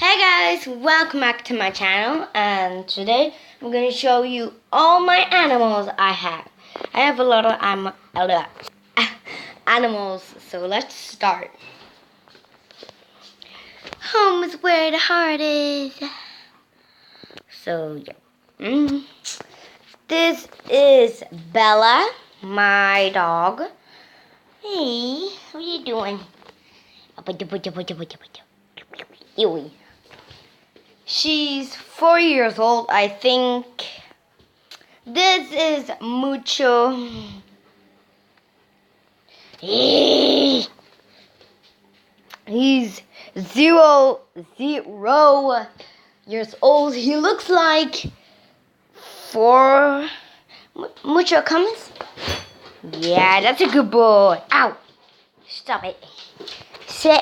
Hey guys, welcome back to my channel, and today I'm going to show you all my animals I have. I have a lot of animals, so let's start. Home is where the heart is. So yeah. This is Bella, my dog. Hey, what are you doing? Ewy. She's 4 years old, I think. This is Mucho. He's 0 years old. He looks like 4. Mucho comes. Yeah, that's a good boy. Ow! Stop it. Sit.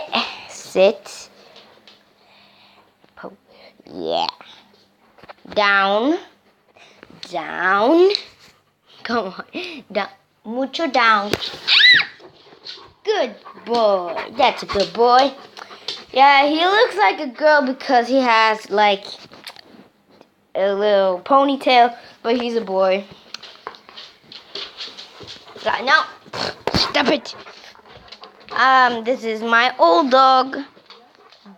Yeah. Down. Come on. Down. Mucho down. Good boy. That's a good boy. Yeah, he looks like a girl because he has like a little ponytail, but he's a boy. No. Stop it. This is my old dog,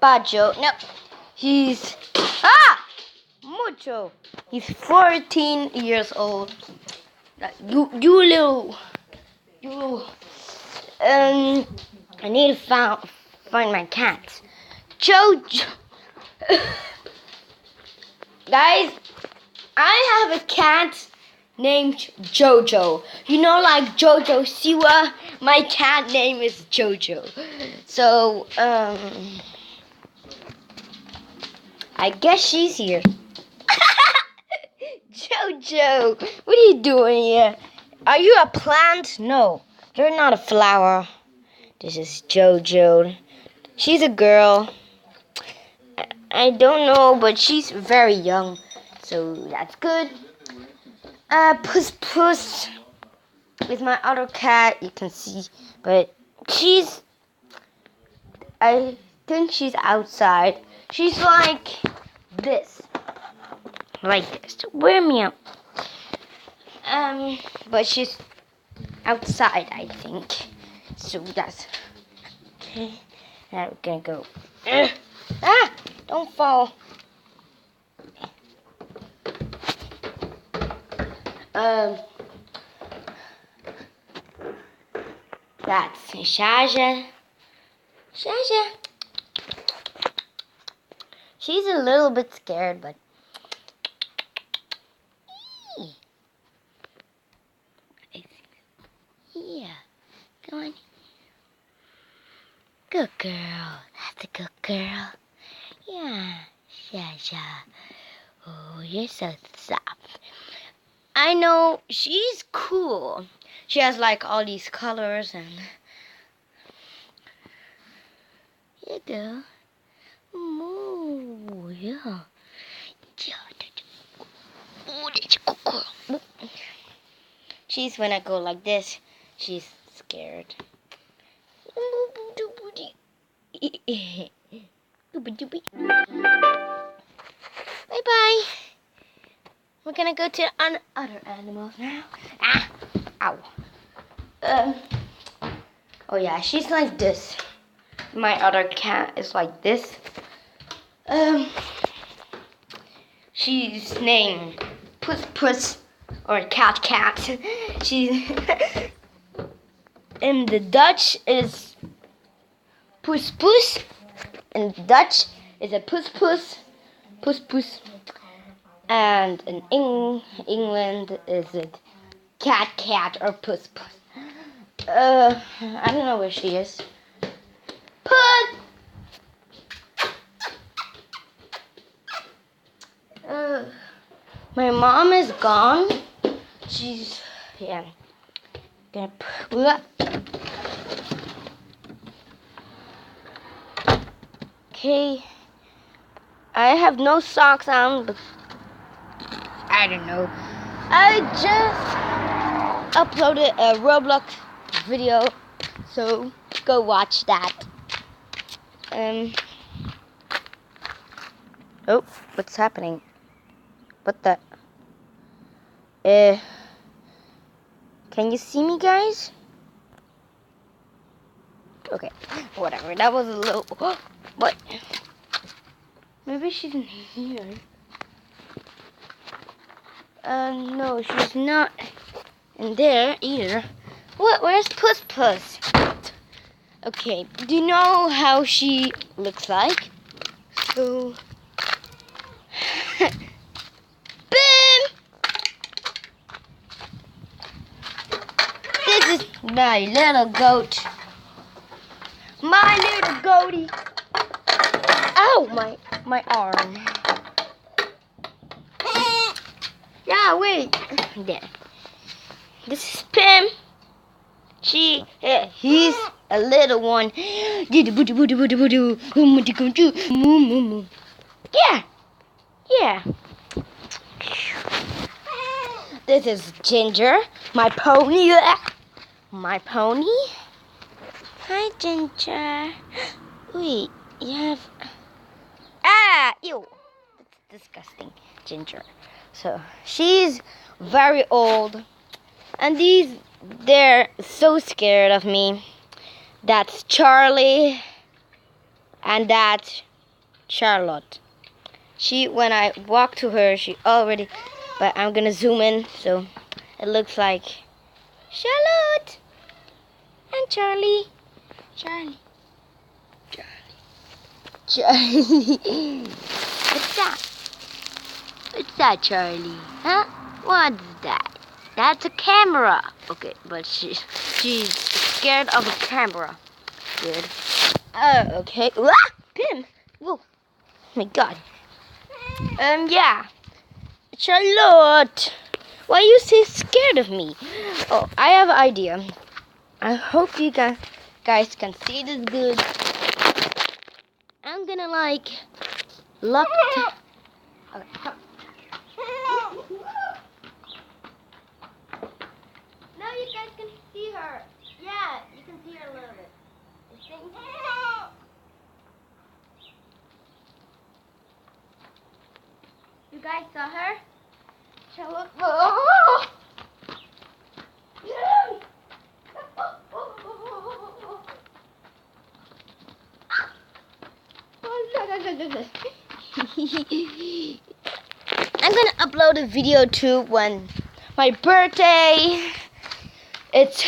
Bajo. No. He's Mucho. He's 14 years old. You little. I need to find my cat. Jojo. Guys, I have a cat named Jojo. You know, like Jojo Siwa. My cat name is Jojo. So, I guess she's here. Jojo, what are you doing here? Are you a plant? No, you're not a flower. This is Jojo. She's a girl. I don't know, but she's very young, so that's good. Puss with my other cat, you can see, but I think she's outside. She's like this. Wear me out. But she's outside, I think. So that's okay. Now we're gonna go. Don't fall. That's Shasha. She's a little bit scared, but yeah, come on. Good girl. That's a good girl. Yeah, Shasha. Oh, you're so soft. I know, she's cool. She has like all these colors and... Here you go. Oh, yeah. Oh, that's a good girl. She's, when I go like this, she's scared. Bye-bye. We're gonna go to other animals now. Ow. Oh yeah, she's like this. My other cat is like this. She's named Puss or Cat. She's in the Dutch is Puss. In Dutch is a Puss. And in England is it Cat or Puss. I don't know where she is. Puss. My mom is gone. She's gonna okay. I have no socks on, but I don't know. I just uploaded a Roblox video, so go watch that. Oh, what's happening? What the? Can you see me, guys? Okay, whatever. That was a little. What? Maybe she's in here. No, she's not in there either. What? Where's Puss Puss? Okay, do you know how she looks like? So. Boom! This is my little goat. My little goatie. Ow, my arm. Yeah, wait. There. This is Pim. He's a little one. Yeah. Yeah. This is Ginger, my pony. My pony. Hi, Ginger. Wait, you have... Ew. That's disgusting, Ginger. So, she's very old. And they're so scared of me. That's Charlie. And that's Charlotte. When I walk to her, she already... But I'm gonna zoom in, so it looks like Charlotte and Charlie. Charlie. What's that? What's that, Charlie? Huh? What's that? That's a camera. Okay, but she's scared of a camera. Good. Okay. Ah! Pim! Whoa. Oh my God. Yeah. Charlotte! Why are you so scared of me? Oh, I have an idea. I hope you guys can see this good. I'm gonna lock the... Okay. Now you guys can see her. Yeah, you can see her a little bit. I think. You guys saw her? Charlotte. Oh! I'm gonna upload a video too when my birthday. It's